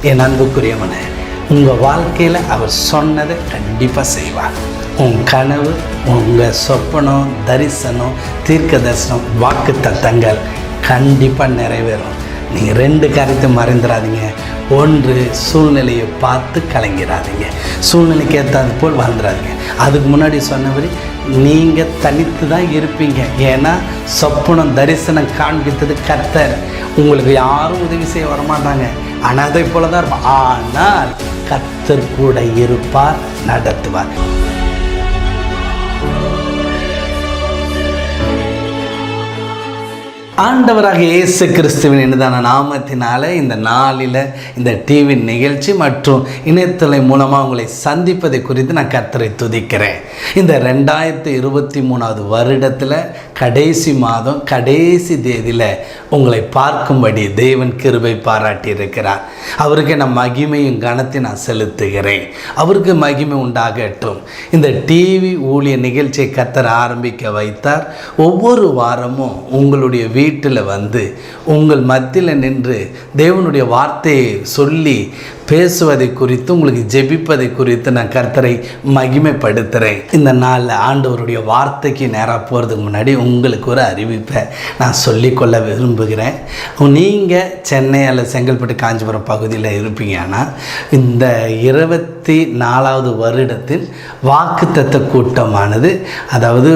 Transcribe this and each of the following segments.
என் அன்புக்குரியவனே, உங்கள் வாழ்க்கையில் அவர் சொன்னதை கண்டிப்பாக செய்வார். உன் கனவு, உங்கள் சொப்பனம், தரிசனம், தீர்க்க தரிசனம், வாக்கு தத்தங்கள் கண்டிப்பாக நிறைவேறும். நீங்கள் 2 காரியத்தை மறந்துடாதீங்க. ஒன்று, சூழ்நிலையை பார்த்து கலங்கிறாதீங்க. சூழ்நிலைக்கு ஏற்றாது போல் வாழ்ந்துடாதீங்க. அதுக்கு முன்னாடி சொன்னபடி நீங்கள் தனித்து தான் இருப்பீங்க. ஏன்னா சொப்பனம் தரிசனம் காண்பித்தது கர்த்தர். உங்களுக்கு யாரும் உதவி செய்ய வரமாட்டாங்க, அனாதை போல தான் இருப்பார். ஆனால் கர்த்தர் கூட இருப்பார், நடத்துவார். ஆண்டவராக இயேசு கிறிஸ்துவின் இனிதான நாமத்தினால இந்த நாளில் இந்த டிவி நிகழ்ச்சி மற்றும் இணையதளம் மூலமாக உங்களை சந்திப்பதை குறித்து நான் கர்த்தரை துதிக்கிறேன். இந்த 2023 வருடத்தில் கடைசி மாதம் கடைசி தேதியில் உங்களை பார்க்கும்படி தேவன் கிருபை பாராட்டி இருக்கிறார். அவருக்கு நான் மகிமையும் கனத்தை நான் செலுத்துகிறேன். அவருக்கு மகிமை உண்டாகட்டும். இந்த டிவி ஊழிய நிகழ்ச்சியை கர்த்தர் ஆரம்பிக்க வைத்தார். ஒவ்வொரு வாரமும் உங்களுடைய வீட்டில் வந்து உங்கள் மத்தியில் நின்று தேவனுடைய வார்த்தையை சொல்லி பேசுவதை குறித்து, உங்களுக்கு ஜெபிப்பதை குறித்து நான் கர்த்தரை மகிமைப்படுத்துகிறேன். இந்த நாளில் ஆண்டவருடைய வார்த்தைக்கு நேராக போகிறதுக்கு முன்னாடி உங்களுக்கு ஒரு அறிவிப்பை நான் சொல்லிக்கொள்ள விரும்புகிறேன். நீங்கள் சென்னை அல்லது செங்கல்பட்டு காஞ்சிபுரம் பகுதியில் இருப்பீங்கன்னா இந்த 24வது வருடத்தின் வாக்குத்தத்த கூட்டமானது, அதாவது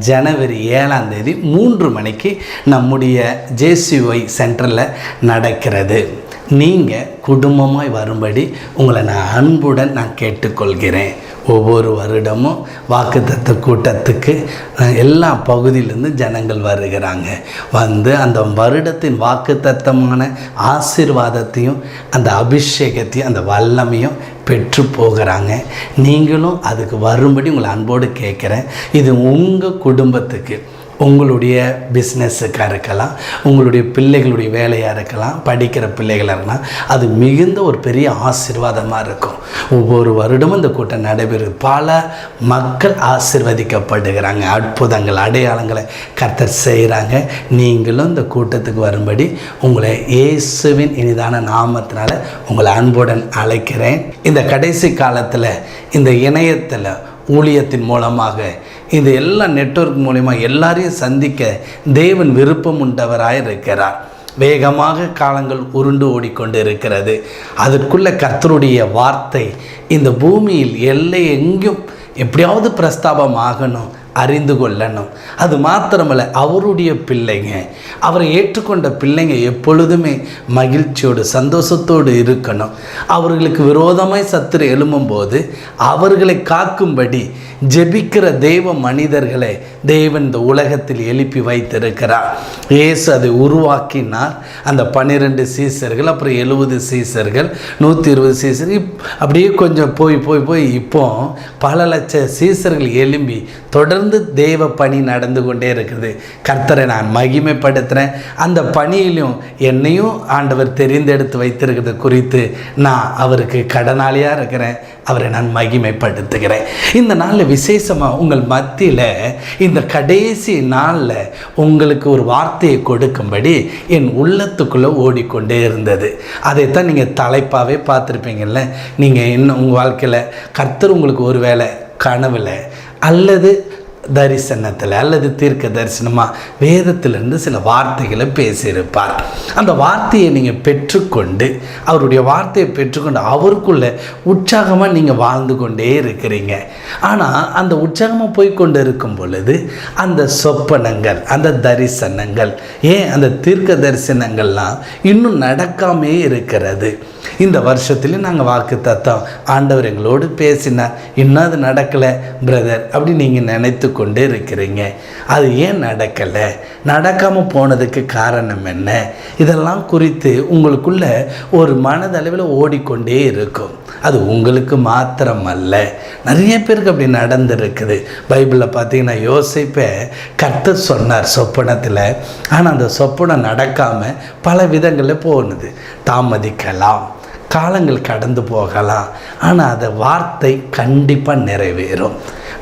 ஜனவரி 7ஆம் தேதி 3 மணிக்கு நம்முடைய JCY சென்டரில் நடக்கிறது. நீங்கள் குடும்பமாய் வரும்படி உங்களை நான் அன்புடன் நான் கேட்டுக்கொள்கிறேன். ஒவ்வொரு வருடமும் வாக்குத்தத்த கூட்டத்துக்கு எல்லா பகுதியிலேருந்து ஜனங்கள் வருகிறாங்க. வந்து அந்த வருடத்தின் வாக்குத்தத்தமான ஆசீர்வாதத்தையும் அந்த அபிஷேகத்தையும் அந்த வல்லமையும் பெற்று போகிறாங்க. நீங்களும் அதுக்கு வரும்படி உங்களை அன்போடு கேட்குறேன். இது உங்கள் குடும்பத்துக்கு, உங்களுடைய பிஸ்னஸுக்காக இருக்கலாம், உங்களுடைய பிள்ளைகளுடைய வேலையாக இருக்கலாம், படிக்கிற பிள்ளைகளாக இருக்கலாம், அது மிகுந்த ஒரு பெரிய ஆசீர்வாதமாக இருக்கும். ஒவ்வொரு வருடமும் இந்த கூட்டம் நடைபெறும். பல மக்கள் ஆசீர்வதிக்கப்படுகிறாங்க. அற்புதங்கள், அடையாளங்களை கர்த்தர் செய்கிறாங்க. நீங்களும் இந்த கூட்டத்துக்கு வரும்படி உங்களை இயேசுவின் இனிதான நாமத்தினால உங்களை அன்புடன் அழைக்கிறேன். இந்த கடைசி காலத்தில் இந்த இணையத்தில் ஊழியத்தின் மூலமாக, இந்த எல்லா நெட்வொர்க் மூலமாக எல்லாரையும் சந்திக்க தேவன் விருப்பம் உண்டவராய் இருக்கிறார். வேகமாக காலங்கள் உருண்டு ஓடிக்கொண்டு இருக்கிறது. அதற்குள்ள கர்த்தருடைய வார்த்தை இந்த பூமியில் எல்லை எங்கும் எப்படியாவது பிரஸ்தாபம் ஆகணும், அறிந்து கொள்ளணும். அது மாத்திரமல்ல, அவருடைய பிள்ளைங்க, அவரை ஏற்றுக்கொண்ட பிள்ளைங்க எப்பொழுதுமே மகிழ்ச்சியோடு சந்தோஷத்தோடு இருக்கணும். அவர்களுக்கு விரோதமாய் சத்துரு எழும்பும்போது அவர்களை காக்கும்படி ஜெபிக்கிற தேவ மனிதர்களை தேவன் இந்த உலகத்தில் எழுப்பி வைத்திருக்கிறார். இயேசு அதை உருவாக்கினார். அந்த 12 சீசர்கள், அப்புறம் 70 சீசர்கள், 120 சீசர்கள், அப்படியே கொஞ்சம் போய் போய் போய் இப்போ பல லட்ச சீசர்கள் எழும்பி தொடர்ந்து தேவ பணி நடந்து கொண்டே இருக்குது. கர்த்தரை நான் மகிமைப்படுத்துகிறேன். அந்த பணியிலும் என்னையும் ஆண்டவர் தெரிந்தெடுத்து வைத்திருக்கிறது குறித்து நான் அவருக்கு கடனாளியாக இருக்கிறேன். அவரை நான் மகிமைப்படுத்துகிறேன். இந்த நாளில் விசேஷமாக உங்கள் மத்தியில் இந்த கடைசி நாளில் உங்களுக்கு ஒரு வார்த்தையை கொடுக்கும்படி என் உள்ளத்துக்குள்ளே ஓடிக்கொண்டே இருந்தது. அதைத்தான் நீங்கள் தலைப்பாகவே பார்த்துருப்பீங்கள்ல. நீங்கள் இன்னும் உங்கள் வாழ்க்கையில் கர்த்தர் உங்களுக்கு ஒரு வேளை கனவில் அல்லது தரிசனத்தில் அல்லது தீர்க்க தரிசனமாக வேதத்திலிருந்து சில வார்த்தைகளை பேசியிருப்பார். அந்த வார்த்தையை நீங்கள் பெற்றுக்கொண்டு, அவருடைய வார்த்தையை பெற்றுக்கொண்டு அவருக்குள்ள உற்சாகமாக நீங்கள் வாழ்ந்து கொண்டே இருக்கிறீங்க. ஆனால் அந்த உற்சாகமாக போய்கொண்டு இருக்கும் பொழுது அந்த சொப்பனங்கள், அந்த தரிசனங்கள், ஏன் அந்த தீர்க்க தரிசனங்கள்லாம் இன்னும் நடக்காமே இருக்கிறது. இந்த வருஷத்துலேயும் நாங்கள் வாக்கு தத்தம் ஆண்டவர் எங்களோடு பேசினார், இன்னும் அது நடக்கலை பிரதர் அப்படி நீங்கள் நினைத்து கொண்டு இருக்கிறீங்க. அது ஏன் நடக்கலை, நடக்காமல் போனதுக்கு காரணம் என்ன, இதெல்லாம் குறித்து உங்களுக்குள்ள ஒரு மனதளவில் ஓடிக்கொண்டே இருக்கும். அது உங்களுக்கு மாத்திரம் அல்ல, நிறைய பேருக்கு அப்படி நடந்திருக்குது. பைபிளில் பார்த்தீங்கன்னா யோசேப்பை கர்த்தர் சொன்னார் சொப்பனத்தில். ஆனால் அந்த சொப்பனம் நடக்காமல் பல விதங்களில் போனது. தாமதிக்கலாம், காலங்கள் கடந்து போகலாம், ஆனால் அந்த வார்த்தை கண்டிப்பாக நிறைவேறும்.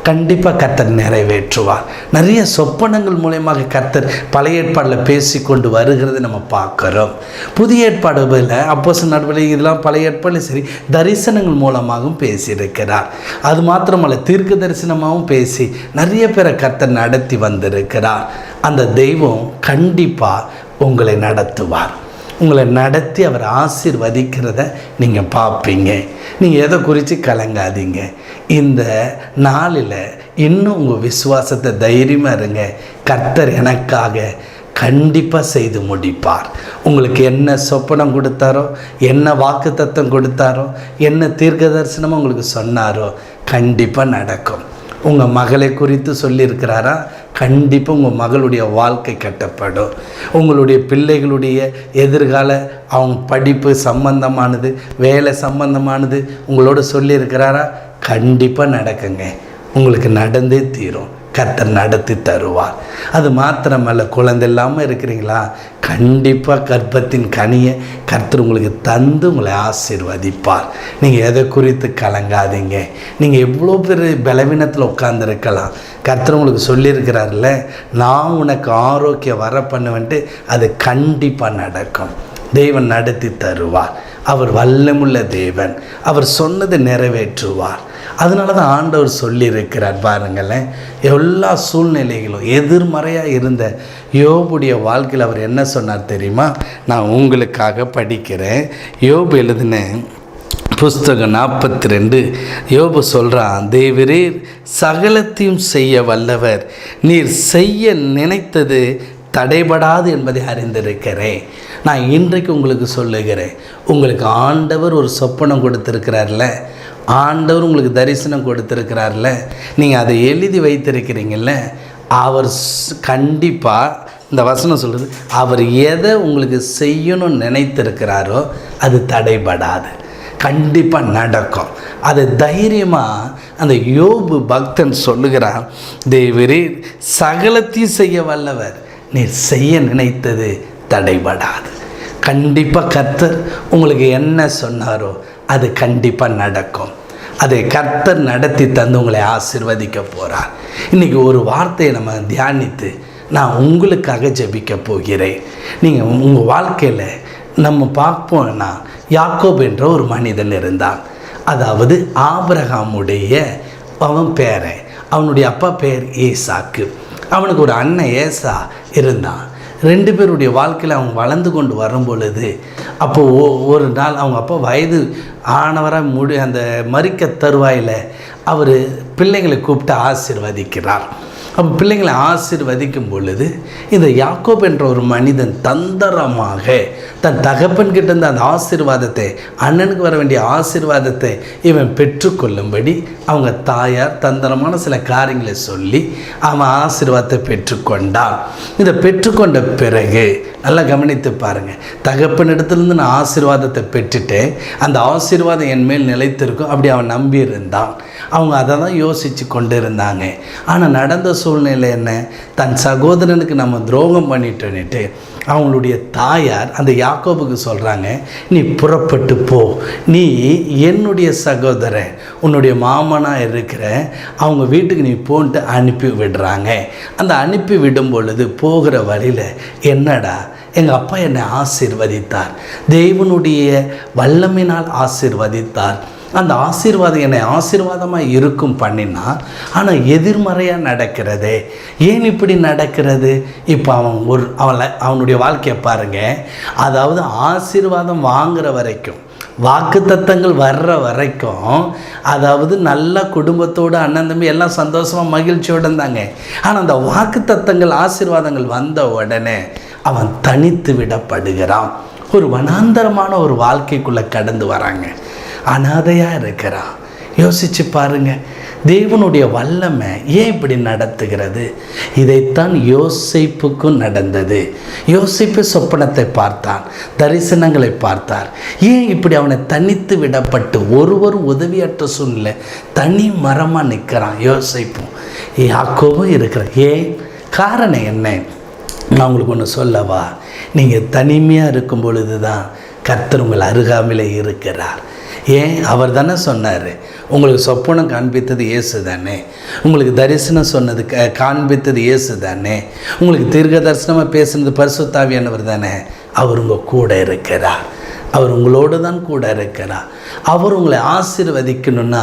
கண்டிப்பாக கர்த்தர் நிறைவேற்றுவார். நிறைய சொப்பனங்கள் மூலயமாக கர்த்தர் பழைய ஏற்பாடில் பேசி கொண்டு வருகிறது நம்ம பார்க்குறோம். புதிய ஏற்பாடுகளில் அப்போஸ்தலர் நடவடிக்கை இதெல்லாம் பழைய ஏற்பாடில் சரி தரிசனங்கள் மூலமாகவும் பேசியிருக்கிறார். அது மாத்திரமல்ல, தீர்க்க தரிசனமாகவும் பேசி நிறைய பேரை கர்த்தர் நடத்தி வந்திருக்கிறார். அந்த தெய்வம் கண்டிப்பாக உங்களை நடத்துவார். உங்களை நடத்தி அவர் ஆசீர்வதிக்கிறத நீங்கள் பார்ப்பீங்க. நீங்கள் எதை குறித்து கலங்காதீங்க. இந்த நாளில் இன்னும் உங்கள் விசுவாசத்தை தைரியமாக இருங்க. கர்த்தர் எனக்காக கண்டிப்பாக செய்து முடிப்பார். உங்களுக்கு என்ன சொப்பனம் கொடுத்தாரோ, என்ன வாக்குத்தத்தம் கொடுத்தாரோ, என்ன தீர்க்க தரிசனமோ உங்களுக்கு சொன்னாரோ கண்டிப்பாக நடக்கும். உங்கள் மகளை குறித்து சொல்லியிருக்கிறாரா? கண்டிப்பாக உங்கள் மகளுடைய வாழ்க்கை கட்டப்படும். உங்களுடைய பிள்ளைகளுடைய எதிர்கால அவங்க படிப்பு சம்பந்தமானது, வேலை சம்பந்தமானது உங்களோட சொல்லியிருக்கிறாரா? கண்டிப்பாக நடக்குங்க. உங்களுக்கு நடந்தே தீரும். கர்த்தர் நடத்தி தருவார். அது மாத்திரமல்ல, குழந்தை இல்லாமல் இருக்கிறீங்களா? கண்டிப்பாக கர்ப்பத்தின் கனியை கர்த்தர் உங்களுக்கு தந்து உங்களை ஆசீர்வதிப்பார். நீங்கள் எதை குறித்து கலங்காதீங்க. நீங்கள் எவ்வளோ பேர் பலவீனத்தில் உட்கார்ந்துருக்கலாம். கர்த்தர் உங்களுக்கு சொல்லியிருக்கிறார்ல, நான் உனக்கு ஆரோக்கியம் வர பண்ணுவேன்ட்டு. அது கண்டிப்பாக நடக்கும். தேவன் நடத்தி தருவார். அவர் வல்லமுள்ள தேவன். அவர் சொன்னதை நிறைவேற்றுவார். அதனால தான் ஆண்டவர் சொல்லியிருக்கிறார். பாருங்களேன், எல்லா சூழ்நிலைகளும் எதிர்மறையாக இருந்த யோபுடைய வாழ்க்கையில் அவர் என்ன சொன்னார் தெரியுமா? நான் உங்களுக்காக படிக்கிறேன். யோபு எழுதின புஸ்தகம் 42 யோபு சொல்கிறான், தேவரீர் சகலத்தையும் செய்ய வல்லவர், நீர் செய்ய நினைத்தது தடைபடாது என்பதை அறிந்திருக்கிறேன். நான் இன்றைக்கு உங்களுக்கு சொல்லுகிறேன், உங்களுக்கு ஆண்டவர் ஒரு சொப்பனம் கொடுத்துருக்கிறார்ல, ஆண்டவர் உங்களுக்கு தரிசனம் கொடுத்துருக்கிறார்ல, நீங்கள் அதை எழுதி வைத்திருக்கிறீங்கள, அவர் கண்டிப்பாக இந்த வசனம் சொல்கிறது, அவர் எதை உங்களுக்கு செய்யணும்னு நினைத்திருக்கிறாரோ அது தடைபடாது, கண்டிப்பாக நடக்கும். அதை தைரியமாக அந்த யோபு பக்தன் சொல்லுகிறான், தேவரீர் சகலத்தையும் செய்ய வல்லவர், நீர் செய்ய நினைத்தது தடைபடாது. கண்டிப்பாக கர்த்தர் உங்களுக்கு என்ன சொன்னாரோ அது கண்டிப்பாக நடக்கும். அதை கர்த்தர் நடத்தி தந்து உங்களை ஆசீர்வதிக்க போகிறார். இன்றைக்கி ஒரு வார்த்தையை நம்ம தியானித்து நான் உங்களுக்காக ஜெபிக்க போகிறேன். நீங்கள் உங்கள் வாழ்க்கையில் நம்ம பார்ப்போம்னா, யாக்கோபு என்ற ஒரு மனிதன் இருந்தான். அதாவது ஆபிரகாமுடைய அவன் பேரன். அவனுடைய அப்பா பேர் ஈசாக்கு. அவனுக்கு ஒரு அண்ணன் ஏசா இருந்தான். 2 பேருடைய வாழ்க்கையில் அவங்க வளர்ந்து கொண்டு வரும் பொழுது, அப்போது ஒரு நாள் அவங்க அப்பா வயது ஆனவராக அந்த மரிக்க தருவாயில் அவர் பிள்ளைங்களை கூப்பிட்டு ஆசீர்வதிக்கிறார். அப்போ பிள்ளைங்களை ஆசீர்வதிக்கும் பொழுது இந்த யாக்கோபு என்ற ஒரு மனிதன் தந்திரமாக தன் தகப்பன்கிட்ட இருந்த அந்த ஆசீர்வாதத்தை, அண்ணனுக்கு வர வேண்டிய ஆசீர்வாதத்தை இவன் பெற்றுக்கொள்ளும்படி அவங்க தாயார் தந்திரமான சில காரியங்களை சொல்லி அவன் ஆசீர்வாதத்தை பெற்றுக்கொண்டான். இதை பெற்றுக்கொண்ட பிறகு நல்லா கவனித்து பாருங்கள், தகப்பனிடத்துலேருந்து நான் ஆசீர்வாதத்தை பெற்றுட்டேன், அந்த ஆசீர்வாதம் என் மேல் நிலைத்திருக்கும் அப்படி அவன் நம்பியிருந்தான். அவங்க அதை தான் யோசித்து கொண்டு இருந்தாங்க. ஆனால் நடந்த சூழ்நிலை என்ன? தன் சகோதரனுக்கு நம்ம துரோகம் பண்ணிட்டோன்னுட்டு அவங்களுடைய தாயார் அந்த யாக்கோபுக்கு சொல்கிறாங்க, நீ புறப்பட்டு போ, நீ என்னுடைய சகோதரன், உன்னுடைய மாமனாக இருக்கிற அவங்க வீட்டுக்கு நீ போன்ட்டு அனுப்பி விடுறாங்க. அந்த அனுப்பி விடும் பொழுது போகிற வழியில், என்னடா எங்கள் அப்பா என்னை ஆசீர்வதித்தார், தேவனுடைய வல்லமையினால் ஆசீர்வதித்தார், அந்த ஆசீர்வாதம் என்னை ஆசீர்வாதமாக இருக்கும் பண்ணினா, ஆனால் எதிர்மறையாக நடக்கிறதே, ஏன் இப்படி நடக்கிறது? இப்போ அவனுடைய வாழ்க்கையை பாருங்கள். அதாவது ஆசீர்வாதம் வாங்குகிற வரைக்கும், வாக்குத்தத்தங்கள் வர்ற வரைக்கும், அதாவது நல்ல குடும்பத்தோடு அண்ணன் தம்பி எல்லாம் சந்தோஷமாக மகிழ்ச்சியோடு இருந்தாங்க. ஆனால் அந்த வாக்குத்தத்தங்கள் ஆசீர்வாதங்கள் வந்த உடனே அவன் தனித்து விடப்படுகிறான். ஒரு வனாந்தரமான ஒரு வாழ்க்கைக்குள்ளே கடந்து வராங்க. அனாதையாக இருக்கிறான். யோசித்து பாருங்கள், தேவனுடைய வல்லமை ஏன் இப்படி நடத்துகிறது? இதைத்தான் யோசேப்புக்கும் நடந்தது. யோசேப்பு சொப்பனத்தை பார்த்தான், தரிசனங்களை பார்த்தார். ஏன் இப்படி அவனை தனித்து விடப்பட்டு ஒருவர் உதவியற்ற சூழ்நிலை தனி மரமாக நிற்கிறான்? யோசேப்பும் யாக்கோபும் இருக்கிறான். ஏன்? காரணம் என்ன? நான் உங்களுக்கு ஒன்று சொல்லவா? நீங்கள் தனிமையாக இருக்கும் பொழுது தான் கர்த்தர் உங்கள் அருகாமையிலே இருக்கிறார். ஏன்? அவர் தானே சொன்னார், உங்களுக்கு சொப்பனம் காண்பித்தது இயேசு தானே, உங்களுக்கு தரிசனம் சொன்னது காண்பித்தது இயேசு தானே, உங்களுக்கு தீர்க்க தரிசனமாக பேசுனது பரிசுத்த ஆவியானவர் தானே. அவர் உங்கள் கூட இருக்கிறார். அவர் உங்களோடு தான் கூட இருக்கிறார். அவர் உங்களை ஆசீர்வதிக்கணும்னா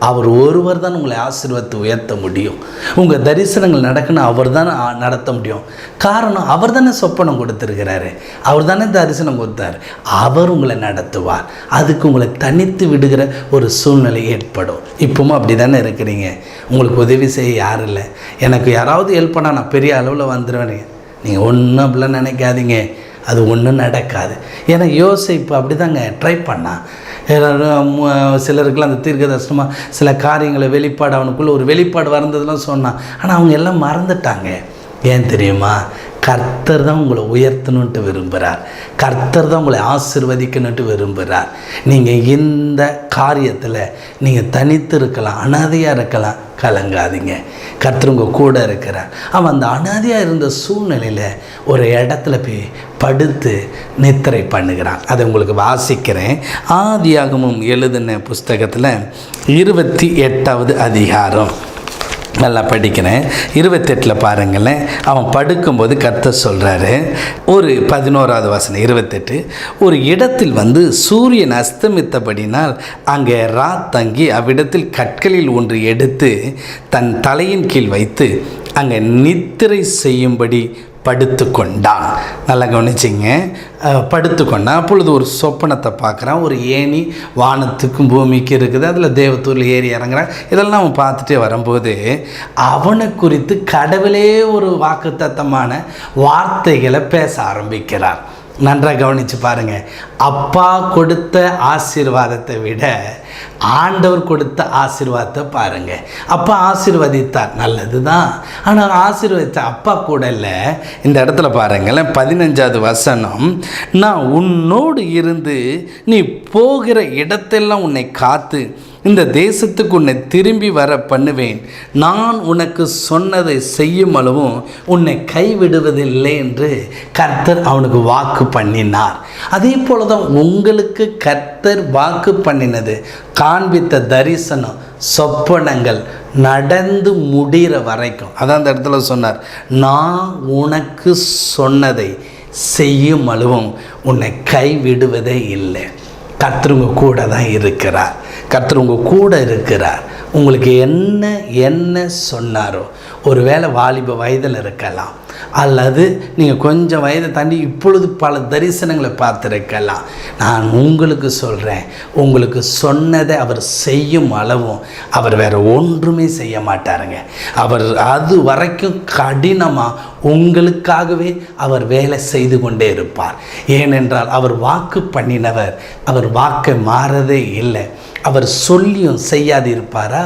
அவர் ஒருவர் தான் உங்களை ஆசீர்வதித்து உயர்த்த முடியும். உங்கள் தரிசனங்கள் நடக்கணும் அவர் தான் நடத்த முடியும். காரணம், அவர் தானே சொப்பனம் கொடுத்துருக்கிறாரு, அவர் தானே தரிசனம் கொடுத்தார். அவர் உங்களை நடத்துவார். அதுக்கு உங்களை தனித்து விடுகிற ஒரு சூழ்நிலை ஏற்படும். இப்பவும் அப்படி தானே இருக்கிறீங்க. உங்களுக்கு உதவி செய்ய யாரும் இல்லை. எனக்கு யாராவது ஹெல்ப் பண்ணால் நான் பெரிய அளவில் வந்துடுவேன். நீங்கள் ஒன்றும் அப்படிலாம் நினைக்காதீங்க, அது ஒன்றும் நடக்காது. ஏன்னா யோசிப்பு அப்படி தாங்க ட்ரை பண்ணான். சிலருக்குலாம் அந்த தீர்க்க தரிசனமாக சில காரியங்களை வெளிப்பாடு, அவனுக்குள்ளே ஒரு வெளிப்பாடு வந்ததுலாம் சொன்னான். ஆனால் அவங்க எல்லாம் மறந்துட்டாங்க. ஏன் தெரியுமா? கர்த்தர் தான் உங்களை உயர்த்தணுன்ட்டு விரும்புகிறார். கர்த்தர் தான் உங்களை ஆசீர்வதிக்கணுன்ட்டு விரும்புகிறார். நீங்கள் இந்த காரியத்தில் நீங்கள் தனித்து இருக்கலாம், அனாதையாக இருக்கலாம், கலங்காதீங்க. கர்த்தர் உங்கள் கூட இருக்கிறார். அவன் அந்த அனாதையாக இருந்த சூழ்நிலையில் ஒரு இடத்துல போய் படுத்து நித்திரை பண்ணுகிறான். அதை உங்களுக்கு வாசிக்கிறேன். ஆதியாகமம் எழுதின புஸ்தகத்தில் 28வது அதிகாரம் நல்லா படிக்கிறேன். 28 பாருங்களேன். அவன் படுக்கும்போது கர்த்தர் சொல்கிறாரு, ஒரு 11வது வசனம் 28, ஒரு இடத்தில் சூரியன் அஸ்தமித்தபடினால் அங்கே தங்கி அவ்விடத்தில் கற்களில் ஒன்று எடுத்து தன் தலையின் கீழ் வைத்து அங்கே நித்திரை செய்யும்படி படுத்து கொண்டான். நல்லா கவனிச்சிங்க. படுத்து கொண்டான். அப்பொழுது ஒரு சொப்பனத்தை பார்க்குறான். ஒரு ஏணி வானத்துக்கும் பூமிக்கு இருக்குது, அதில் தேவத்தூரில் ஏறி இறங்குறான். இதெல்லாம் அவன் பார்த்துட்டே வரும்போது அவனை குறித்து கடவுளே ஒரு வாக்குத்தத்தமான வார்த்தைகளை பேச ஆரம்பிக்கிறார். நன்றாக கவனித்து பாருங்கள். அப்பா கொடுத்த ஆசீர்வாதத்தை விட ஆண்டவர் கொடுத்த ஆசீர்வாதத்தை பாருங்கள். அப்பா ஆசீர்வதித்தார், நல்லது தான். ஆனால் ஆசீர்வதித்த அப்பா கூட இல்லை. இந்த இடத்துல பாருங்களேன், 15வது வசனம், நான் உன்னோடு இருந்து நீ போகிற இடத்தெல்லாம் உன்னை காத்து இந்த தேசத்துக்கு உன்னை திரும்பி வர பண்ணுவேன். நான் உனக்கு சொன்னதை செய்யும் அளவும் உன்னை கைவிடுவதில்லை என்று கர்த்தர் அவனுக்கு வாக்கு பண்ணினார். அதே போல தான் உங்களுக்கு கர்த்தர் வாக்கு பண்ணினது, காண்பித்த தரிசனம், சொப்பனங்கள் நடந்து முடிகிற வரைக்கும், அதான் அந்த இடத்துல சொன்னார், நான் உனக்கு சொன்னதை செய்யும் அளவும் உன்னை கைவிடுவதே இல்லை. கர்த்தர் உங்கள் கூட தான் இருக்கிறார். கர்த்தர் உங்கள் கூட இருக்கிறார். உங்களுக்கு என்ன சொன்னாரோ, ஒரு வேளை வாலிப வயதில் இருக்கலாம், அல்லது நீங்கள் கொஞ்சம் வயதை தாண்டி இப்பொழுது பல தரிசனங்களை பார்த்துருக்கலாம். நான் உங்களுக்கு சொல்கிறேன், உங்களுக்கு சொன்னதை அவர் செய்யும் அளவும் அவர் வேறு ஒன்றுமே செய்ய மாட்டாருங்க. அவர் அது வரைக்கும் கடினமாக உங்களுக்காகவே அவர் வேலை செய்து கொண்டே இருப்பார். ஏனென்றால் அவர் வாக்கு பண்ணினவர், அவர் வாக்கை மாறதே இல்லை. அவர் சொல்லியும் செய்யாது இருப்பாரா?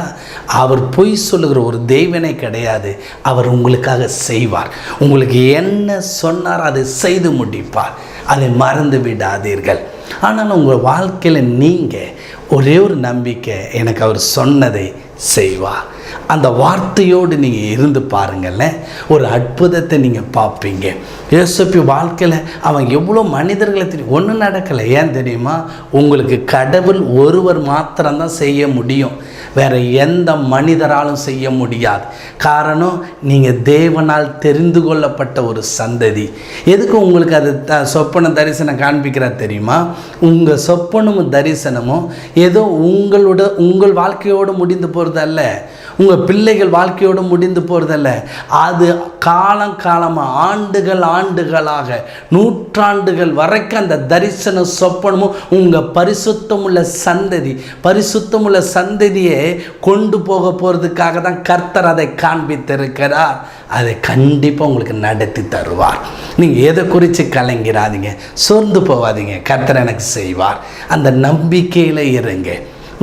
அவர் பொய் சொல்லுகிற ஒரு தெய்வனே கிடையாது. அவர் உங்களுக்காக செய்வார். உங்களுக்கு என்ன சொன்னார் அதை செய்து முடிப்பார். அதை மறந்து விடாதீர்கள். ஆனால் உங்கள் வாழ்க்கையில் நீங்கள் ஒரே ஒரு நம்பிக்கை, எனக்கு அவர் சொன்னதை செய்வார். அந்த வார்த்தையோடு நீங்கள் இருந்து பாருங்களேன், ஒரு அற்புதத்தை நீங்கள் பார்ப்பீங்க. யோசேப்பு வாழ்க்கையில் அவன் எவ்வளோ மனிதர்களை தெரியும், ஒன்றும் நடக்கலை. ஏன் தெரியுமா? உங்களுக்கு கடவுள் ஒருவர் மாத்திரம்தான் செய்ய முடியும், வேறு எந்த மனிதராலும் செய்ய முடியாது. காரணம், நீங்கள் தேவனால் தெரிந்து கொள்ளப்பட்ட ஒரு சந்ததி. எதுக்கு உங்களுக்கு அது சொப்பன தரிசனம் காண்பிக்கிறார் தெரியுமா? உங்கள் சொப்பனமும் தரிசனமும் ஏதோ உங்கள் வாழ்க்கையோடு முடிந்து போகிறதல்ல, உங்கள் பிள்ளைகள் வாழ்க்கையோடு முடிந்து போகிறதல்ல. அது காலமாக ஆண்டுகளாக நூற்றாண்டுகள் வரைக்கும் அந்த தரிசன சொப்பனமும் உங்கள் பரிசுத்தமுள்ள சந்ததியை கொண்டு போக போகிறதுக்காக தான் கர்த்தர் அதை காண்பித்திருக்கிறார். அதை கண்டிப்பாக உங்களுக்கு நடத்தி தருவார். நீங்கள் எதை குறித்து கலங்கிறாதீங்க, சோர்ந்து போகாதீங்க. கர்த்தர் எனக்கு செய்வார். அந்த நம்பிக்கையில் இருங்க.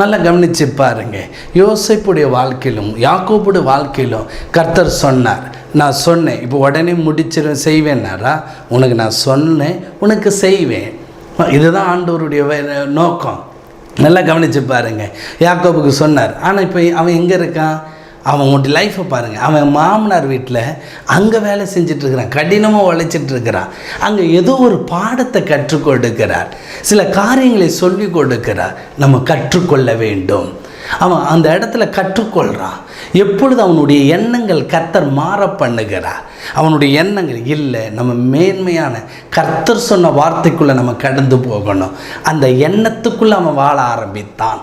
நல்லா கவனித்து பாருங்க. யோசேப்புடைய வாழ்க்கையிலும் யாக்கோபுடைய வாழ்க்கையிலும் கர்த்தர் சொன்னார், நான் சொன்னேன், இப்போ உடனே முடிச்சிருவேன் செய்வேன்னாரா? உனக்கு நான் சொன்னேன், உனக்கு செய்வேன். இதுதான் ஆண்டவருடைய நோக்கம். நல்லா கவனித்து பாருங்க. யாக்கோபுக்கு சொன்னார், ஆனால் இப்போ அவன் எங்கே இருக்கான்? அவன் லைஃப்பை பாருங்கள். அவன் மாமனார் வீட்டில் அங்கே வேலை செஞ்சிட்ருக்கிறான், கடினமாக உழைச்சிட்ருக்கிறான். அங்கே ஏதோ ஒரு பாடத்தை கற்றுக் கொடுக்கிறார், சில காரியங்களை சொல்லி கொடுக்கிறார். நம்ம கற்றுக்கொள்ள வேண்டும். அவன் அந்த இடத்துல கற்றுக்கொள்கிறான். எப்பொழுது அவனுடைய எண்ணங்கள் கர்த்தர் மாற பண்ணுகிறார். அவனுடைய எண்ணங்கள் இல்லை, நம்ம மேன்மையான கர்த்தர் சொன்ன வார்த்தைக்குள்ளே நம்ம கடந்து போகணும். அந்த எண்ணத்துக்குள்ளே அவன் வாழ ஆரம்பித்தான்.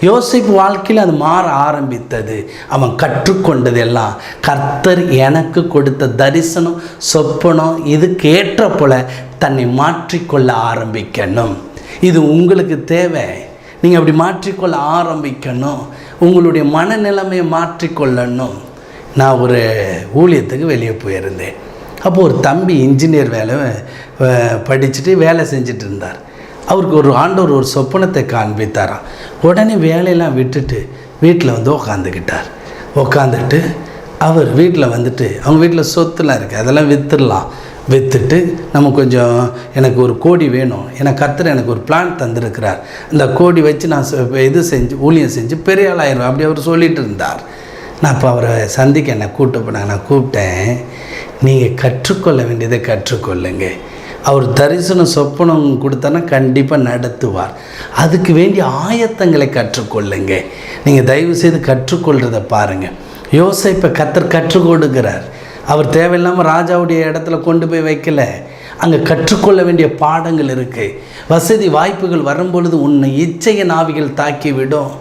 யோசேப்பு வாழ்க்கையில் அது மாற ஆரம்பித்தது. அவன் கற்றுக்கொண்டது எல்லாம் கர்த்தர் எனக்கு கொடுத்த தரிசனம், சொப்பனம், இதுக்கு ஏற்ற போல தன்னை மாற்றிக்கொள்ள ஆரம்பிக்கணும். இது உங்களுக்கு தேவை. நீங்கள் அப்படி மாற்றிக்கொள்ள ஆரம்பிக்கணும். உங்களுடைய மனநிலைமையை மாற்றிக்கொள்ளணும். நான் ஒரு ஊழியத்துக்கு வெளியே போயிருந்தேன். அப்போது ஒரு தம்பி இன்ஜினியர் வேலை படிச்சுட்டு வேலை செஞ்சுட்டு இருந்தார். அவருக்கு ஒரு ஆண்டவர் ஒரு சொப்பனத்தை காண்பித்தாராம். உடனே வேலையெல்லாம் விட்டுட்டு வீட்டில் வந்து உக்காந்துட்டு அவர் வீட்டில் வந்துட்டு, அவங்க வீட்டில் சொத்துலாம் இருக்குது, அதெல்லாம் விற்றுட்டு நம்ம கொஞ்சம் எனக்கு ஒரு கோடி வேணும், எனக்கு கர்த்தர் எனக்கு ஒரு பிளான் தந்திருக்கிறார், இந்த கோடி வச்சு நான் இது செஞ்சு ஊழியம் செஞ்சு பெரிய ஆளாயிருவேன் அப்படி அவர் சொல்லிகிட்டு இருந்தார். நான் இப்போ அவரை சந்திக்க என்னை கூப்பிட்டாங்க. நான் கூப்பிட்டேன், நீங்கள் கற்றுக்கொள்ள வேண்டியதை கற்றுக்கொள்ளுங்க. அவர் தரிசனம் சொப்பனம் கொடுத்தனா கண்டிப்பாக நடத்துவார். அதுக்கு வேண்டிய ஆயத்தங்களை கற்றுக்கொள்ளுங்க. நீங்கள் தயவு செய்து கற்றுக்கொள்கிறத பாருங்கள். யோசேப்பை கர்த்தர் கற்றுக் கொடுக்கிறார். அவர் தேவையில்லாமல் ராஜாவுடைய இடத்துல கொண்டு போய் வைக்கல. அங்கே கற்றுக்கொள்ள வேண்டிய பாடங்கள் இருக்குது. வசதி வாய்ப்புகள் வரும்பொழுது உன்னை இச்சையின் ஆவிகள் தாக்கி விடும்.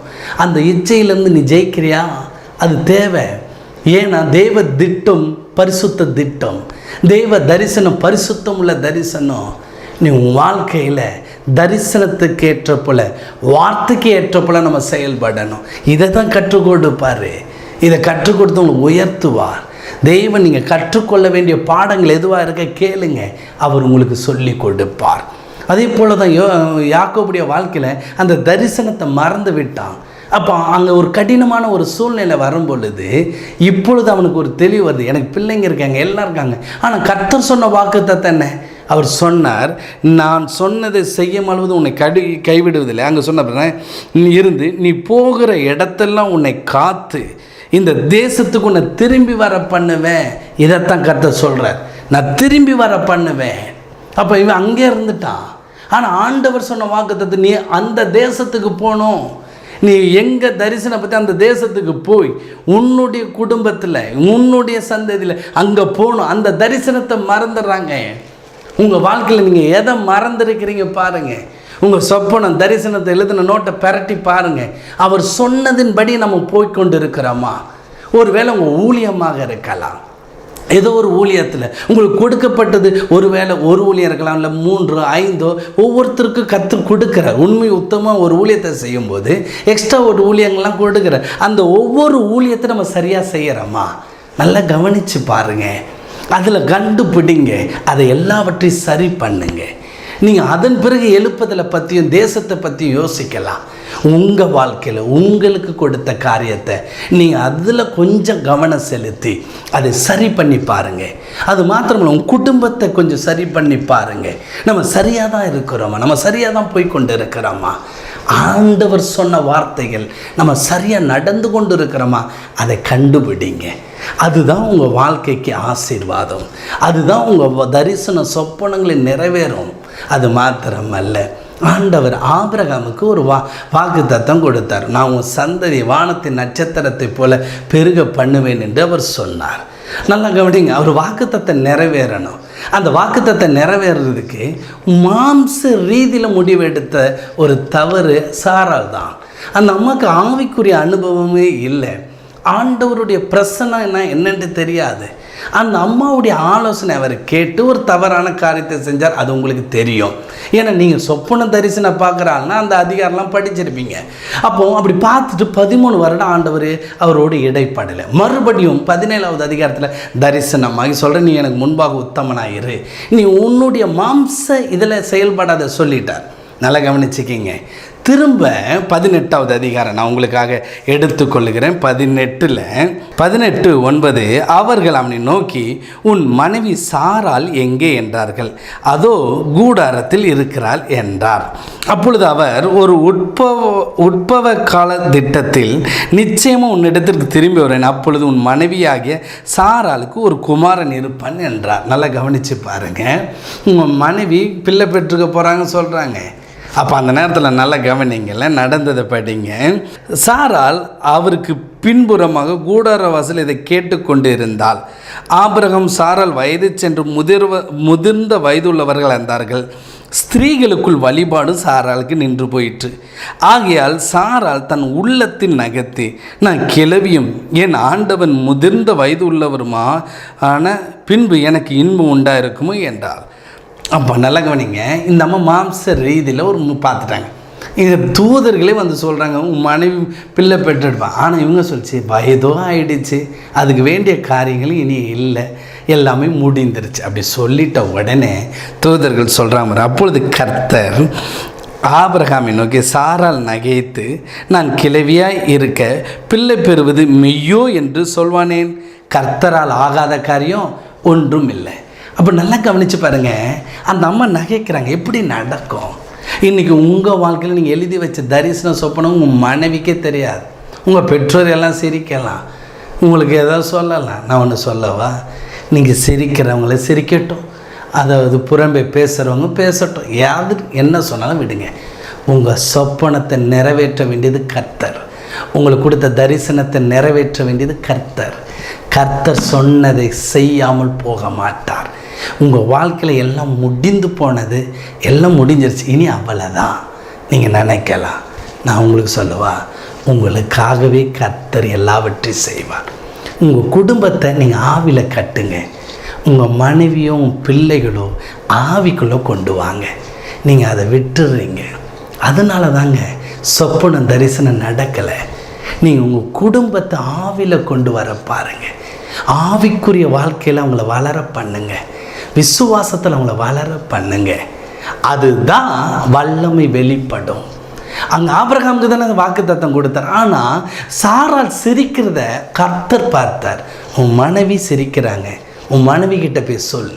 அந்த இச்சையிலேருந்து நீ ஜெயிக்கிறியா? அது தேவை. ஏன்னா தேவ திட்டம் பரிசுத்த திட்டம், தேவ தரிசனம் பரிசுத்தம் உள்ள தரிசனம். நீ உன் வாழ்க்கையில் தரிசனத்துக்கு ஏற்ற போல, வார்த்தைக்கு ஏற்ற போல நம்ம செயல்படணும். இதை தான் கற்றுக் கொடுப்பார். இதை கற்றுக் கொடுத்து உங்களுக்கு உயர்த்துவார். தெய்வம் நீங்கள் கற்றுக்கொள்ள வேண்டிய பாடங்கள் எதுவாக இருக்க கேளுங்க, அவர் உங்களுக்கு சொல்லி கொடுப்பார். அதே போல் தான் யாக்கோபுடைய வாழ்க்கையில் அந்த தரிசனத்தை மறந்து விட்டான். அப்போ அங்கே ஒரு கடினமான ஒரு சூழ்நிலை வரும் பொழுது இப்பொழுது அவனுக்கு ஒரு தெளிவு வருது. எனக்கு பிள்ளைங்க இருக்காங்க, எல்லாம் இருக்காங்க, ஆனால் கர்த்தர் சொன்ன வாக்குத்தத்தம் என்ன? அவர் சொன்னார், நான் சொன்னதை செய்யும் அளவு உன்னை கைவிடுவதில்லை. அங்கே சொன்ன இருந்து நீ போகிற இடத்தெல்லாம் உன்னை காத்து இந்த தேசத்துக்கு உன்னை திரும்பி வர பண்ணுவேன். இதைத்தான் கர்த்தர் சொல்கிறார், நான் திரும்பி வர பண்ணுவேன். அப்போ இவன் அங்கே இருந்துட்டான். ஆனால் ஆண்டவர் சொன்ன வாக்குத்தத்தம், நீ அந்த தேசத்துக்கு போகணும், நீ எங்கள் தரிசனம் பற்றி அந்த தேசத்துக்கு போய் உன்னுடைய குடும்பத்தில் உன்னுடைய சந்ததியில் அங்கே போகணும். அந்த தரிசனத்தை மறந்துடுறாங்க. உங்கள் வாழ்க்கையில் நீங்கள் எதை மறந்துருக்கிறீங்க பாருங்கள். உங்கள் சொப்பனம் தரிசனத்தை எழுதின நோட்டை பெரட்டி பாருங்கள். அவர் சொன்னதின்படி நம்ம போய்கொண்டு இருக்கிறோமா? ஒருவேளை உங்கள் ஊழியமாக இருக்கலாம், ஏதோ ஒரு ஊழியத்தில் உங்களுக்கு கொடுக்கப்பட்டது, ஒருவேளை ஒரு ஊழியம் இருக்கலாம், இல்லை 3 5 ஒவ்வொருத்தருக்கும் கற்றுக் கொடுக்குறார். உண்மை உத்தமாக ஒரு ஊழியத்தை செய்யும்போது எக்ஸ்ட்ரா ஒரு ஊழியங்கள்லாம் கொடுக்குறார். அந்த ஒவ்வொரு ஊழியத்தை நம்ம சரியாக செய்கிறோமா? நல்லா கவனித்து பாருங்கள். அதில் கண்டுபிடிங்க, அதை எல்லாவற்றையும் சரி பண்ணுங்க. நீங்கள் அதன் பிறகு எழுப்புதலை பற்றியும் தேசத்தை பற்றியும் யோசிக்கலாம். உங்கள் வாழ்க்கையில் உங்களுக்கு கொடுத்த காரியத்தை நீங்கள் அதில் கொஞ்சம் கவனம் செலுத்தி அதை சரி பண்ணி பாருங்கள். அது மாத்திரமில்லை, உங்கள் குடும்பத்தை கொஞ்சம் சரி பண்ணி பாருங்கள். நம்ம சரியாக தான் இருக்கிறோமா? நம்ம சரியாக தான் போய் கொண்டு இருக்கிறோமா? ஆண்டவர் சொன்ன வார்த்தைகள் நம்ம சரியாக நடந்து கொண்டு இருக்கிறோமா? அதை கண்டுபிடிங்க. அதுதான் உங்கள் வாழ்க்கைக்கு ஆசீர்வாதம். அதுதான் உங்கள் தரிசன சொப்பனங்களை நிறைவேறும். அது மாத்திரமல்ல, ஆண்டவர் ஆபிரகாமுக்கு ஒரு வாக்குத்தத்தம் கொடுத்தார். நான் உன் சந்ததி வானத்தின் நட்சத்திரத்தை போல பெருக பண்ணுவேன் என்று அவர் சொன்னார். நல்லா கவனிங்க, அவர் வாக்குத்தத்தை நிறைவேறணும். அந்த வாக்குத்தத்தை நிறைவேறதுக்கு மாம்ச ரீதியில் முடிவெடுத்த ஒரு தவறு சாரால் தான். அந்த அம்மாவுக்கு ஆவிக்குரிய அனுபவமே இல்லை. ஆண்டவருடைய பிரசனை என்னென்று தெரியாது. அந்த அம்மாவுடைய ஆலோசனை அவர் கேட்டு ஒரு தவறான காரியத்தை செஞ்சார். அது உங்களுக்கு தெரியும். ஏன்னா நீங்கள் சொப்பன தரிசனம் பார்க்குறாங்கன்னா அந்த அதிகாரம்லாம் படிச்சிருப்பீங்க. அப்போது அப்படி பார்த்துட்டு 13 வருடம் ஆண்டவர் அவரோடு இடைப்படலை. மறுபடியும் 17வது அதிகாரத்தில் தரிசனமாகி சொல்கிறேன், நீ எனக்கு முன்பாக உத்தமனாயிரு, நீ உன்னுடைய மாம்ச இதில் செயல்படாத சொல்லிட்டார். நல்லா கவனிச்சுக்கிங்க. திரும்ப 18வது அதிகாரம் நான் உங்களுக்காக எடுத்துக்கொள்கிறேன். 18:9 அவர்கள் அவனை நோக்கி, உன் மனைவி சாராள் எங்கே என்றார்கள். அதோ கூடாரத்தில் இருக்கிறாள் என்றார். அப்பொழுது அவர், ஒரு உட்பவ கால திட்டத்தில் நிச்சயமாக உன்னிடத்திற்கு திரும்பி வரேன். அப்பொழுது உன் மனைவியாகிய சாராளுக்கு ஒரு குமாரன் இருப்பான் என்றார். நல்லா கவனித்து பாருங்க. உங்கள் மனைவி பிள்ளை பெற்றுக்க போகிறாங்க சொல்கிறாங்க. அப்போ அந்த நேரத்தில் நல்லா கவனிங்கள்ல, நடந்ததை படிங்க. சாராள் அவருக்கு பின்புறமாக கூடார வாசல் இதை கேட்டுக்கொண்டு இருந்தாள். ஆபிரகாம் சாராள் வயது சென்று முதிர்ந்த வயதுள்ளவர்கள் இருந்தார்கள். ஸ்திரீகளுக்குள் வழிபாடு சாராளுக்கு நின்று போயிற்று. ஆகையால் சாராள் தன் உள்ளத்தில் நகர்த்தி, நான் கிழவியும் என் ஆண்டவன் முதிர்ந்த வயது உள்ளவருமா ஆன பின்பு எனக்கு இன்பம் உண்டாயிருக்குமோ என்றாள். அப்போ நல்ல கவனிங்க. இந்த அம்மா மாம்ச ரீதியில் ஒரு பார்த்துட்டாங்க. இங்கே தூதர்களே வந்து சொல்கிறாங்க, உன் மனைவி பிள்ளை பெற்றெடுப்பான். ஆனால் இவங்க சொல்லிச்சு, வயதோ ஆயிடுச்சு, அதுக்கு வேண்டிய காரியங்களும் இனி இல்லை, எல்லாமே முடிந்துருச்சு. அப்படி சொல்லிட்ட உடனே தூதர்கள் சொல்கிறாங்க, அப்பொழுது கர்த்தர் ஆபிரகாமை நோக்கி, சாராள் நகைத்து, நான் கிழவியாய் இருக்க பிள்ளை பெறுவது மெய்யோ என்று சொல்வானேன்? கர்த்தரால் ஆகாத காரியம் ஒன்றும் இல்லை. அப்போ நல்லா கவனித்து பாருங்கள். அந்த அம்மா நகைக்கிறாங்க. எப்படி நடக்கும்? இன்றைக்கி உங்கள் வாழ்க்கையில் நீங்கள் எழுதி வச்ச தரிசனம் சொப்பனம் உங்கள் மனைவிக்கே தெரியாது. உங்கள் பெற்றோர் எல்லாம் சிரிக்கலாம், உங்களுக்கு ஏதாவது சொல்லலாம். நான் ஒன்று சொல்லவா? நீங்கள் சிரிக்கிறவங்கள சிரிக்கட்டும், அதாவது புறம்பே பேசுகிறவங்க பேசட்டும், யாரு என்ன சொன்னாலும் விடுங்க. உங்கள் சொப்பனத்தை நிறைவேற்ற வேண்டியது கர்த்தர். உங்களுக்கு கொடுத்த தரிசனத்தை நிறைவேற்ற வேண்டியது கர்த்தர். கர்த்தர் சொன்னதை செய்யாமல் போக மாட்டார். உங்கள் வாழ்க்கையில் எல்லாம் முடிந்து போனது, எல்லாம் முடிஞ்சிருச்சு, இனி அவ்வளோதான் நீங்கள் நினைக்கலாம். நான் உங்களுக்கு சொல்லவா, உங்களுக்காகவே கர்த்தர் எல்லாவற்றையும் செய்வார். உங்கள் குடும்பத்தை நீங்கள் ஆவியில் கட்டுங்க. உங்கள் மனைவியும் பிள்ளைகளோ ஆவிக்குள்ளே கொண்டு வாங்க. நீங்கள் அதை விட்டுடுறீங்க. அதனால தாங்க சொப்பனம் தரிசனம் நடக்கலை. நீங்கள் உங்கள் குடும்பத்தை ஆவியில் கொண்டு வர பாருங்கள். ஆவிக்குரிய வாழ்க்கையில் அவங்கள வளர பண்ணுங்க. விசுவாசத்தில் அவங்கள வளர பண்ணுங்க. அதுதான் வல்லமை வெளிப்படும். அங்கே ஆபிரகாமுக்கு தானே அந்த வாக்குத்தத்தம் கொடுத்தார். ஆனால் சாராள் சிரிக்கிறத கர்த்தர் பார்த்தார். உன் மனைவி சிரிக்கிறாங்க, உன் மனைவி கிட்ட போய் சொல்,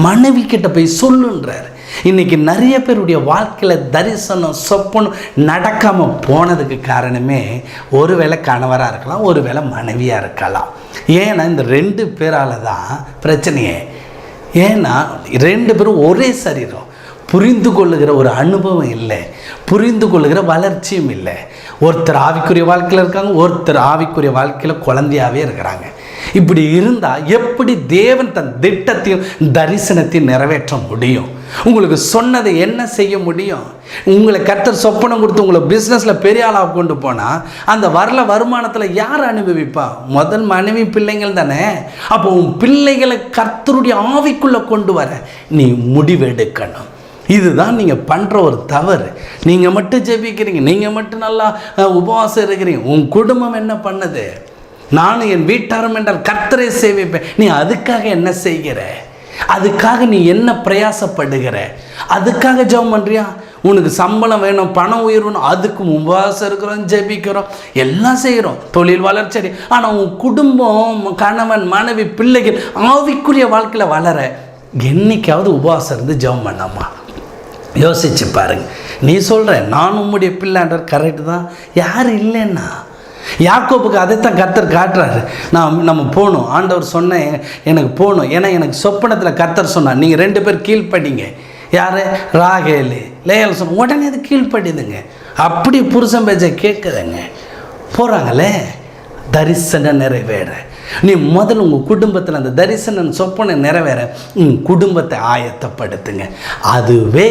மனைவி கிட்ட போய் சொல்லுன்றார். இன்றைக்கி நிறைய பேருடைய வாழ்க்கையில் தரிசனம் சொப்பனம் நடக்காமல் போனதுக்கு காரணமே ஒருவேளை கணவராக இருக்கலாம், ஒருவேளை மனைவியாக இருக்கலாம். ஏன்னா இந்த 2 பேரால் தான் பிரச்சனையே. ஏன்னா 2 பேரும் ஒரே சரீரம், புரிந்து கொள்ளுகிற ஒரு அனுபவம் இல்லை, புரிந்து கொள்ளுகிற வளர்ச்சியும் இல்லை. ஒருத்தர் ஆவிக்குரிய வாழ்க்கையில் இருக்காங்க, ஒருத்தர் ஆவிக்குரிய வாழ்க்கையில் குழந்தையாகவே இருக்கிறாங்க. இப்படி இருந்தால் எப்படி தேவன் தன் திட்டத்தையும் தரிசனத்தையும் நிறைவேற்ற முடியும்? உங்களுக்கு சொன்னதை என்ன செய்ய முடியும்? உங்களை கர்த்தர் சொப்பனம் கொடுத்து உங்களை பிஸ்னஸில் பெரிய ஆளாக கொண்டு போனால் அந்த வருமானத்தில் யார் அனுபவிப்பா? முதல் மனைவி பிள்ளைங்கள் தானே. அப்போ உன் பிள்ளைகளை கர்த்தருடைய ஆவிக்குள்ளே கொண்டு வர நீ முடிவெடுக்கணும். இதுதான் நீங்கள் பண்ணுற ஒரு தவறு. நீங்கள் மட்டும் ஜெபிக்கிறீங்க, நீங்கள் மட்டும் நல்லா உபவாசம் இருக்கிறீங்க, உன் குடும்பம் என்ன பண்ணுது? நானும் என் வீட்டாரும் என்றால் கர்த்தரை சேவிப்பேன். நீ அதுக்காக என்ன செய்கிற? அதுக்காக நீ என்ன பிரயாசப்படுகிற? அதுக்காக ஜெபம் பண்ணுறியா? உனக்கு சம்பளம் வேணும், பணம் உயர்வணும், அதுக்கு உபவாசம் இருக்கிறோம், ஜெபிக்கிறோம், எல்லாம் செய்கிறோம், தொழில் வளர்ச்சி. ஆனால் உன் குடும்பம், கணவன், மனைவி, பிள்ளைகள் ஆவிக்குரிய வாழ்க்கையில் வளர என்னைக்காவது உபவாசம் இருந்து ஜெபம் பண்ணாமா? யோசிச்சு பாருங்க. நீ சொல்கிற நான் உம்முடைய பிள்ளைன்றது கரெக்டு தான். யார் இல்லைன்னா? யாக்கோபுக்கு அதைத்தான் கர்த்தர் காட்டுறாரு. நம்ம போகணும், ஆண்டவர் சொன்ன எனக்கு போகணும். ஏன்னா எனக்கு சொப்பனத்தில் கர்த்தர் சொன்னார், நீங்கள் 2 பேர் கீழ்ப்படிங்க. யார்? ராகேல், லேயால் சொன்ன உடனே அது கீழ்ப்படிதுங்க. அப்படி புருஷன் பேச்சை கேட்குதுங்க, போகிறாங்களே தரிசனம் நிறைவேற. நீ முதல்ல உங்கள் குடும்பத்தில் அந்த தரிசனம் சொப்பனை நிறைவேற குடும்பத்தை ஆயத்தப்படுத்துங்க. அதுவே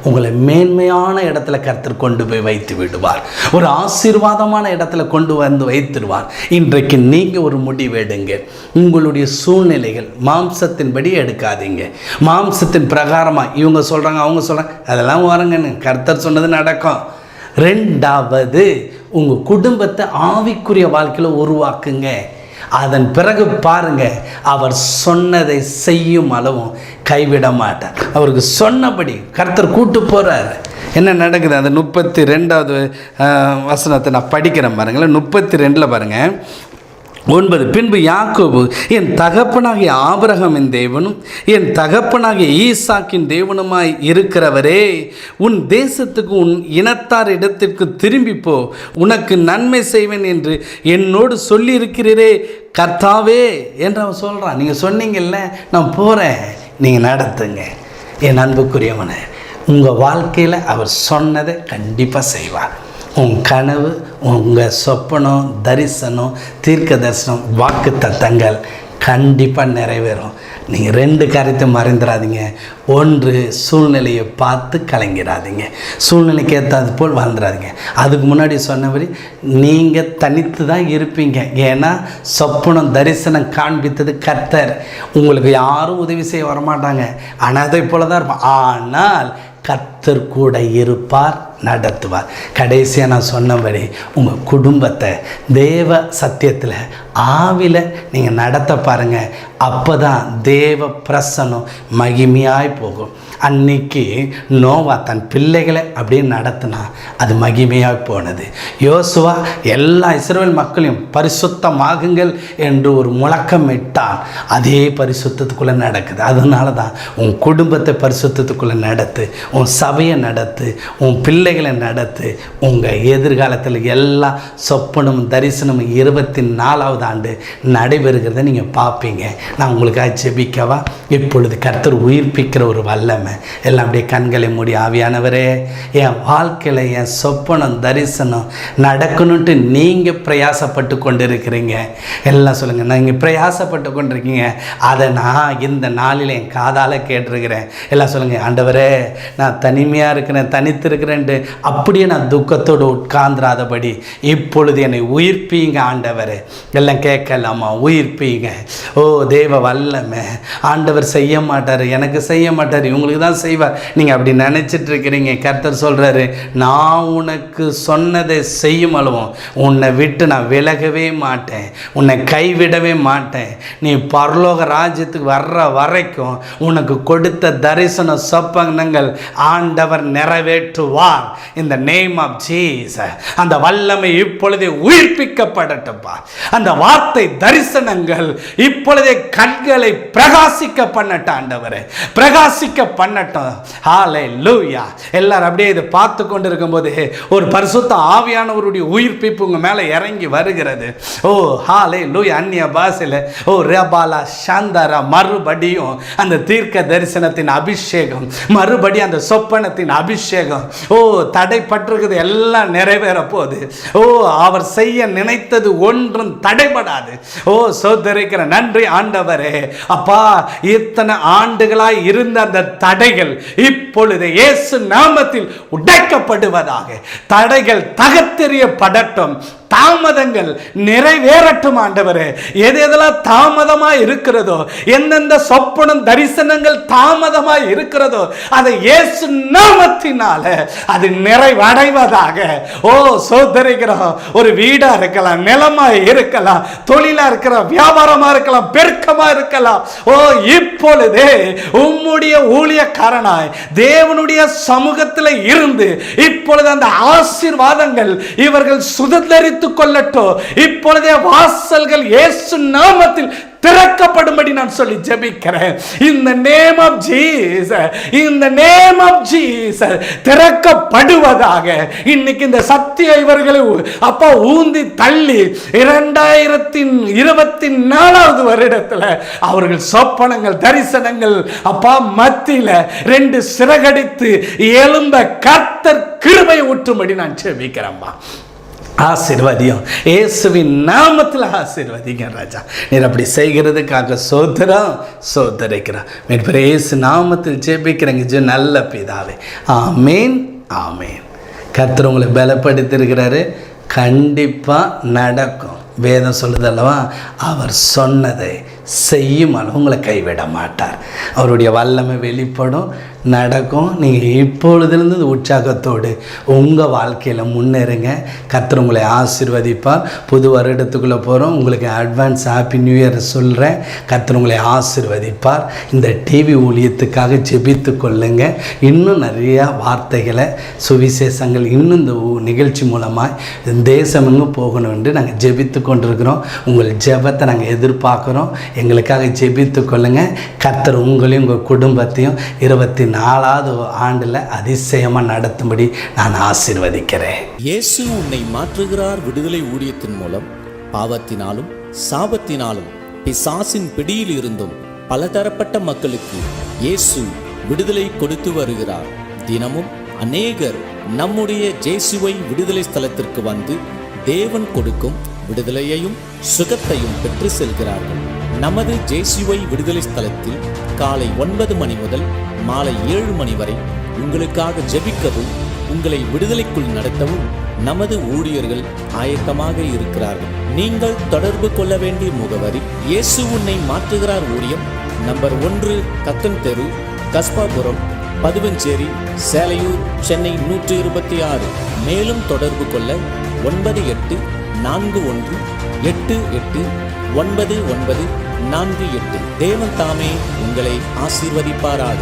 உங்களை மேன்மையான இடத்துல கர்த்தர் கொண்டு போய் வைத்து விடுவார். ஒரு ஆசீர்வாதமான இடத்துல கொண்டு வந்து வைத்துடுவார். இன்றைக்கு நீங்கள் ஒரு முடிவெடுங்க. உங்களுடைய சூழ்நிலைகள் மாம்சத்தின்படி எடுக்காதீங்க. மாம்சத்தின் பிரகாரமாக இவங்க சொல்கிறாங்க, அவங்க சொல்கிறாங்க, அதெல்லாம் வரங்கன்னு கர்த்தர் சொன்னது நடக்கும். 2வது, உங்கள் குடும்பத்தை ஆவிக்குரிய வாழ்க்கையில் உருவாக்குங்க. அதன் பிறகு பாருங்க, அவர் சொன்னதை செய்யும் அளவும் கைவிட மாட்டார். அவருக்கு சொன்னபடி கர்த்தர் கூட்டு போறார். என்ன நடக்குது? அந்த 32வது வசனத்தை நான் படிக்கிறேன் பாருங்களேன். 32 பாருங்கள். 9. பின்பு யாக்கோபு, என் தகப்பனாகிய ஆபிரகாமின் தேவனும் என் தகப்பனாகிய ஈசாக்கின் தேவனுமாய் இருக்கிறவரே, உன் தேசத்துக்கு உன் இனத்தார் இடத்திற்கு திரும்பிப்போ, உனக்கு நன்மை செய்வேன் என்று என்னோடு சொல்லியிருக்கிறீரே கர்த்தாவே என்று அவன் சொல்கிறான். நீங்கள் சொன்னீங்கல்ல, நான் போகிறேன், நீங்கள் நடத்துங்க. என் அன்புக்குரியவனை, உங்கள் வாழ்க்கையில் அவர் சொன்னதை கண்டிப்பாக செய்வார். உன் கனவு, உங்கள் சொப்பனம், தரிசனம், தீர்க்க தரிசனம், வாக்கு தத்தங்கள் கண்டிப்பாக நிறைவேறும். நீங்கள் 2 காரியத்தை மறந்துடாதீங்க. 1, சூழ்நிலையை பார்த்து கலங்கிறாதீங்க. சூழ்நிலைக்கு ஏற்றாது போல் வாழ்ந்துடாதீங்க. அதுக்கு முன்னாடி சொன்னபடி நீங்கள் தனித்து தான் இருப்பீங்க. ஏன்னா சொப்பனம், தரிசனம் காண்பித்தது கர்த்தர். உங்களுக்கு யாரும் உதவி செய்ய வரமாட்டாங்க, ஆனால் அதை போல தான் இருப்பான். ஆனால் கர்த்தர் கூட இருப்பார், நடத்துவார். கடைசியாக நான் சொன்னபடி உங்கள் குடும்பத்தை தேவ சத்தியத்தில் ஆவில நீங்கள் நடத்த பாருங்கள். அப்போ தான் தேவ பிரசன்னம் மகிமையாய் போகும். அன்னைக்கு நோவா தன் பிள்ளைகளை அப்படியே நடத்தினா அது மகிமையாக போனது. யோசுவா எல்லா இஸ்ரவேல் மக்களையும் பரிசுத்தமாகுங்கள் என்று ஒரு முழக்கம் இட்டால் அதே பரிசுத்தத்துக்குள்ளே நடக்குது. அதனால தான் உன் குடும்பத்தை பரிசுத்தத்துக்குள்ளே நடத்து, உன் சபையை நடத்து, உன் பிள்ளைகளை நடத்து. உங்கள் எதிர்காலத்தில் எல்லா சொப்பனும் தரிசனமும் 24வது ஆண்டு நடைபெறுகிறத நீங்கள் பார்ப்பீங்க. நான் உங்களுக்காக ஜெபிக்கவா? இப்பொழுது கர்த்தர் உயிர்ப்பிக்கிற ஒரு வல்லமை. எல்லாம் அப்படியே கண்களை மூடி, ஆவியானவரே, என் வாழ்க்கையில் என் சொப்பனம் தரிசனம் நடக்கணுன்ட்டு நீங்கள் பிரயாசப்பட்டு கொண்டு இருக்கிறீங்க. எல்லாம் சொல்லுங்கள், நீங்கள் பிரயாசப்பட்டு கொண்டிருக்கீங்க. அதை நான் இந்த நாளில் என் காதால் கேட்டிருக்கிறேன். எல்லாம் சொல்லுங்கள், ஆண்டவரே, நான் தனிமையாக இருக்கிறேன், தனித்து இருக்கிறேன்ட்டு அப்படியே நான் துக்கத்தோடு உட்கார்ந்துராதபடி இப்பொழுது என்னை உயிர்ப்பீங்க ஆண்டவரே. எல்லாம் கேட்கலாமா? உயிர்ப்பீங்க. ஓ தேவ வல்லமை. ஆண்டவர் செய்ய மாட்டார், எனக்கு செய்ய மாட்டார், இவங்களுக்கு தான் செய்வார். நீங்கள் அப்படி நினச்சிட்டு இருக்கிறீங்க. கர்த்தர் சொல்கிறாரு, நான் உனக்கு சொன்னதை செய்யும் அளவும் உன்னை விட்டு நான் விலகவே மாட்டேன், உன்னை கைவிடவே மாட்டேன். நீ பரலோக ராஜ்யத்துக்கு வர்ற வரைக்கும் உனக்கு கொடுத்த தரிசன சொப்பனங்கள் ஆண்டவர் நிறைவேற்றுவார். இந்த நேம் ஆஃப் ஜீசஸ். அந்த வல்லமை இப்பொழுதே உயிர்ப்பிக்கப்படட்டும்பா. அந்த வார்த்தை தரிசனங்கள் இப்பொழுதே கண்களை பிரகாசிக்க பண்ணட்ட ஆண்டவரே, பிரகாசிக்க பண்ணட்டும். ஹல்லேலூயா. எல்லாரும் அப்படியே இதை பார்த்து கொண்டு இருக்கும்போது ஒரு பரிசுத்த ஆவியானவருடைய உயிர்ப்பிப்பு உங்க மேலே இறங்கி வருகிறது. ஓ ஹல்லேலூயா. அந்நிய பாஷையில் ஓ ரபாலா சாந்தாரா, மறுபடியும் அந்த தீர்க்க தரிசனத்தின் அபிஷேகம், மறுபடியும் அந்த சொப்பனத்தின் அபிஷேகம். ஓ தடைப்பட்டிருக்கிறது எல்லாம் நிறைவேற போகுது. ஓ அவர் செய்ய நினைத்தது ஒன்றும் தடைபடாது. ஓ சோதரிக்கிற நன்றி ஆண்டவரே. அப்பா, இத்தனை ஆண்டுகளாய் இருந்த அந்த தடைகள் இப்பொழுது இயேசு நாமத்தில் உடைக்கப்படுவதாக. தடைகள் தகர்த்தெறியப்படட்டும், தாமதங்கள் நிறைவேறட்டும் ஆண்டவரே. எதெல்லாம் தாமதமாய் இருக்கிறதோ, எந்தெந்த சொப்பனம் தரிசனங்கள் தாமதமாய் இருக்கிறதோ, அதை இயேசு நாமத்தினால அது நிறைவடைவதாக. ஓ சோதரிக்கிறோம். ஒரு வீடா இருக்கலாம், நிலமா இருக்கலாம், தொழிலா இருக்கலாம், வியாபாரமா இருக்கலாம், பெருக்கமா இருக்கலாம். ஓ இப்பொழுதே உம்முடைய ஊழியக்காரனாய் தேவனுடைய சமூகத்தில் இருந்து இப்பொழுது அந்த ஆசீர்வாதங்கள் இவர்கள் சுதந்தரித்து கொள்ளட்டும். இப்பொழுதே வாசல்கள் இயேசு நாமத்தில் திறக்கப்படும்படி நான் சொல்லி ஜெபிக்கிறேன். இந்த நேம் ஆஃப் ஜீசஸ், இந்த நேம் ஆஃப் ஜீசஸ் திறக்கப்படுவதாக. இன்னைக்கு இந்த சத்திய இவர்களை அப்பா ஊந்தி தள்ளி 2024வது வருடத்தில் அவர்கள் சொப்பனங்கள் தரிசனங்கள் அப்பா மத்தியில 2 சிறகடித்து எழும்ப கர்த்தர் கிருபை ஊற்றும்படி நான் ஜெபிக்கிறேன்பா. ஆசீர்வாதியம் இயேசுவின் நாமத்தில் ஆசீர்வதிங்க ராஜா. நீர் அப்படி செய்கிறதுக்காக சோதரம் சோதரிக்கிறோம். மீட்பர் இயேசு நாமத்தில் ஜெபிக்கிறேங்க நல்ல பிதாவே. ஆமேன், ஆமேன். கர்த்தர் உங்களை பலப்படுத்தியிருக்கிறாரு. கண்டிப்பாக நடக்கும். வேதம் சொல்லுதல்லவா, அவர் சொன்னதை செய்யும் அளவு உங்களை கைவிட மாட்டார். அவருடைய வல்லமை வெளிப்படும். நடக்கும். நீங்கள் இப்பொழுதுலேருந்து உற்சாகத்தோடு உங்கள் வாழ்க்கையில் முன்னேறுங்க. கர்த்தர் உங்களை ஆசீர்வதிப்பார். புது வருடத்துக்குள்ளே போகிறோம். உங்களுக்கு அட்வான்ஸ் ஹாப்பி நியூ இயர் சொல்கிறேன். கர்த்தர் உங்களை ஆசீர்வதிப்பார். இந்த டிவி ஊழியத்துக்காக ஜெபித்து கொள்ளுங்க. இன்னும் நிறையா வார்த்தைகளை சுவிசேஷங்கள் இன்னும் இந்த நிகழ்ச்சி மூலமாக தேசமெங்கும் போகணும் என்று நாங்கள் ஜெபித்து கொண்டிருக்கிறோம். உங்கள் ஜெபத்தை நாங்கள் எதிர்பார்க்குறோம். எங்களுக்காக ஜெபித்து கொள்ளுங்கள். கர்த்தர் உங்களையும் உங்கள் குடும்பத்தையும் 24வது ஆண்டில் அதிசயமாக நடத்தும்படி நான் ஆசீர்வதிக்கிறேன். இயேசு உன்னை மாற்றுகிறார் விடுதலை ஊழியத்தின் மூலம் பாவத்தினாலும் சாபத்தினாலும் பிசாசின் பிடியில் இருந்தும் பலதரப்பட்ட மக்களுக்கு இயேசு விடுதலை கொடுத்து வருகிறார். தினமும் அநேகர் நம்முடைய ஜேசுவை விடுதலை ஸ்தலத்திற்கு வந்து தேவன் கொடுக்கும் விடுதலையையும் சுகத்தையும் பெற்று செல்கிறார்கள். நமது ஜேசுவை விடுதலை ஸ்தலத்தில் காலை 9 மணி முதல் மாலை 7 மணி வரை உங்களுக்காக ஜெபிக்கவும் உங்களை விடுதலைக்குள் நடத்தவும் நமது ஊழியர்கள் ஆயத்தமாக இருக்கிறார்கள். நீங்கள் தொடர்பு கொள்ள வேண்டிய முகவரி: இயேசு உன்னை மாற்றுகிறார் ஊழியம், நம்பர் 1, கக்கன் தெரு, கஸ்பாபுரம், பதுவஞ்சேரி, சேலையூர், சென்னை 126. மேலும் தொடர்பு கொள்ள 9841889948. தேவன் தாமே உங்களை ஆசீர்வதிப்பாராக.